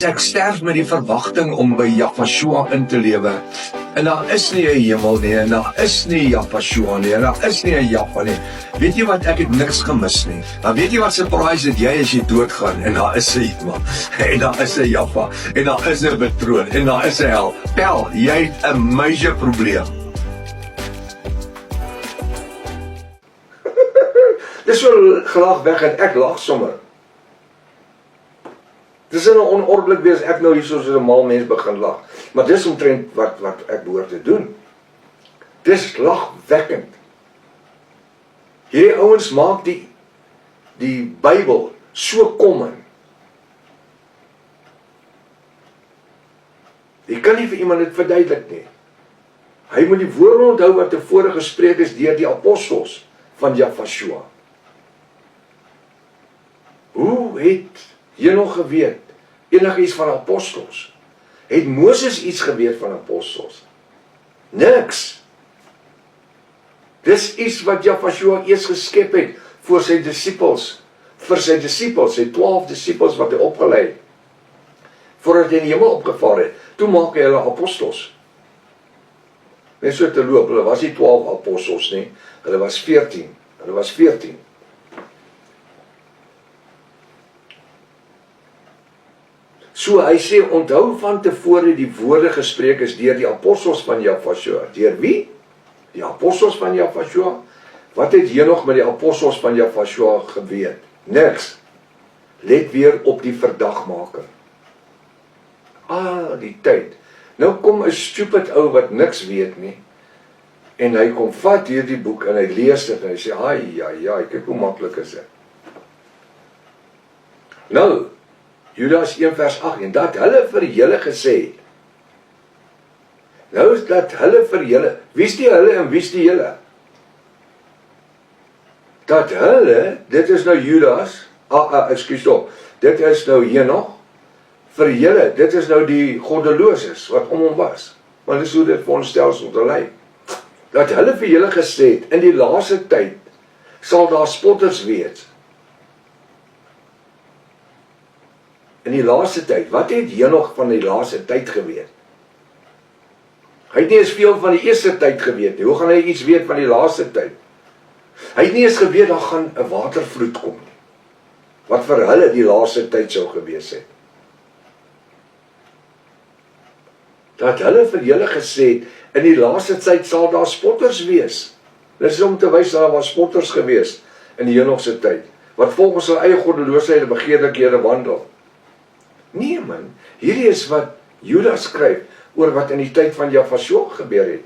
Ek sterf met die verwagting om by Yahshua in te lewe. En daar is nie 'n hemel nie, en daar is nie Yahshua nie, en daar is nie 'n Jahwe nie. Weet jy wat, ek het niks gemis nie. Maar weet jy wat surprise het jy as jy doodgaan, en daar is 'n iemand, en daar is 'n Jahwe, en daar is 'n betroon, en daar is 'n hel. Pel, jy het 'n major probleem. Dis so gelag weg en ek lag sommer. Dis in 'n onordentlik wees ek nou hier soos 'n mal mens begin lag. Maar dis omtrent wat ek behoort te doen. Dis lagwekkend. Hierdie ouens maak die Bybel so kom. Jy kan nie vir iemand dit verduidelik nie. Hy moet die woorde onthou wat tevore gespreek is deur die apostels van Yahshua. Hoe het Henog geweet enigiets van apostels? Het Moses iets geweet van apostels? Niks. Dis iets wat Yahshua eers geskep het vir sy disippels, sy 12 disippels wat hy opgelei het, voordat hy in die hemel opgevaar het. Toe maak hy hulle apostels. Net so te loop, hulle was nie 12 apostels nie, hulle was 14. So hy sê, onthou van tevore die woorde gespreek is deur die apostels van Yahshua. Deur wie? Die apostels van Yahshua. Wat het Henog met die apostels van Yahshua geweet? Niks. Let weer op die verdagmaking. Die tyd. Nou kom 'n stupid ou wat niks weet nie, en hy kom vat hierdie boek en hy lees dit en hy sê, ai, kyk hoe maklik is dit. Nou, Judas 1 vers 8, en dat hulle vir julle gesê, nou is dat hulle vir julle, wie is die hulle en wie is die julle? Dat hulle, dit is nou Judas, dit is nou Henog, vir julle, dit is nou die goddelooses wat om hom was, want dis hoe dit vir ons stelsel te lei, dat hulle vir julle gesê het, in die laaste tyd, sal daar spotters wees. In die laaste tyd, wat het Henog van die laaste tyd geweet? Hy het nie eens veel van die eerste tyd geweet nie. Hoe gaan hy iets weet van die laaste tyd? Hy het nie eens geweet, daar gaan 'n watervloed kom nie, wat vir hulle die laaste tyd sou gewees het. Dat hulle vir julle gesê het, in die laaste tyd sal daar spotters wees. Dit is om te wys dat daar was spotters gewees in die Henog se tyd, wat volgens hulle eie goddeloosheid en begeerlikhede wandel. Nee man, hierdie is wat Judas skryf oor wat in die tyd van Yahshua gebeur het.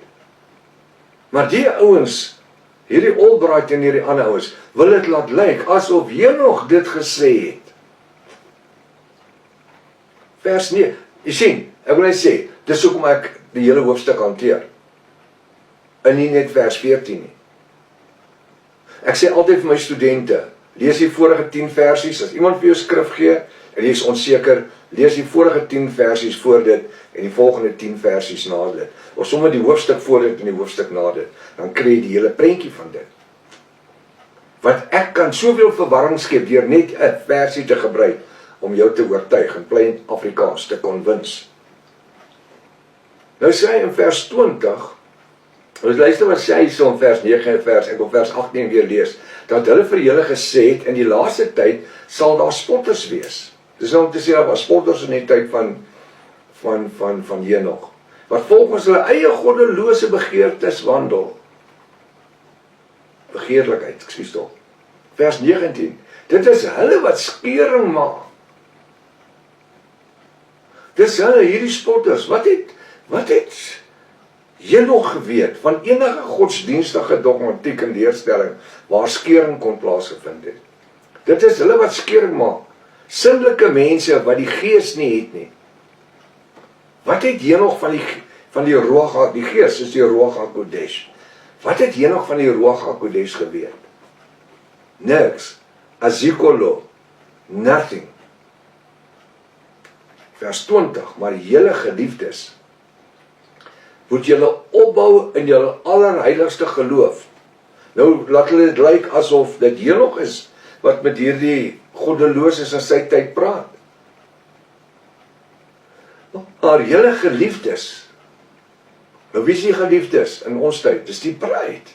Maar die ouens, hierdie Albright en hierdie ander ouens, wil dit laat lyk asof Henog dit gesê het. Vers 9, jy sien, ek wil net sê, dis hoekom ek die hele hoofstuk hanteer. En nie net vers 14 nie. Ek sê altyd vir my studente, lees die vorige 10 versies, as iemand vir jou skrif gee, en jy is onseker, lees die vorige 10 versies voor dit, en die volgende 10 versies na dit. Of sommer die hoofstuk voor dit en die hoofstuk na dit, dan kry jy die hele prentjie van dit. Want ek kan soveel verwarring skep, deur net 'n versie te gebruik, om jou te oortuig, in plain Afrikaans, te convince. Nou sê hy in vers 20, ons luister wat sê hy so in vers 9 en ek wil vers 18 weer lees, dat hulle vir julle gesê het, in die laaste tyd sal daar spotters wees. Dis nou om te sê, daar was spotters in die tyd van Henog, wat volgens hulle eie goddelose begeertes wandel. Begeerlikheid, ekskuus tog. Vers 19, dit is hulle wat skeuring maak. Dis hulle, hierdie spotters, wat het Henog geweet van enige godsdienstige dogmatiek en leerstelling waar skeuring kon plaasgevind het? Dit is hulle wat skeuring maak. Sinnelike mense wat die gees nie het nie. Wat het Henog van die Ruach, die gees is die Ruach HaKodesh. Wat het Henog van die Ruach HaKodesh geweet? Niks. Azikolo. Nothing. Vers 20, maar julle geliefdes, moet julle opbou in julle allerheiligste geloof. Nou laat hulle dit lyk asof dit Henog is wat met hierdie goddelooses in sy tyd praat. Maar julle geliefdes, nou wie is die geliefdes in ons tyd? Dis die bruid.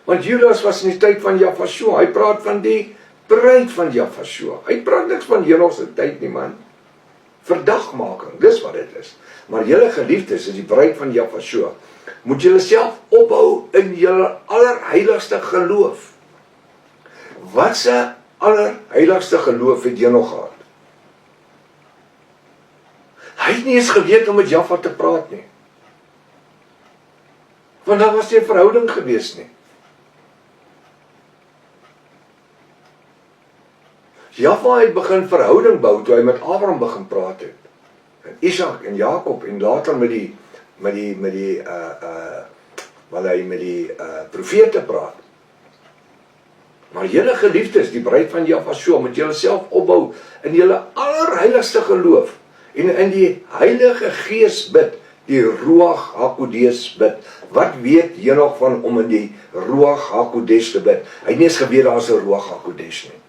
Want Judas was in die tyd van Jafashua, hy praat van die bruid van Jafashua. Hy praat niks van Henog se tyd nie, man. Verdagmaking, dis wat dit is. Maar julle geliefdes is die bruid van Jafashua. Moet julle self opbou in julle allerheiligste geloof. Wat se allerheiligste geloof het Henog gehad? Hy het nie eens geweet om met Jaffa te praat nie. Want daar was nie 'n verhouding gewees nie. Jaffa het begin verhouding bou toe hy met Abraham begin praat het. En Isak en Jakob en later met die profete praat. Maar julle geliefdes, die bruid van Jafashua, moet julle self opbou in julle allerheiligste geloof en in die Heilige Gees bid, die Ruach HaKodesh bid. Wat weet Henog van om in die Ruach HaKodesh te bid? Hy het nie eens geweet daar is 'n Ruach HaKodesh nie.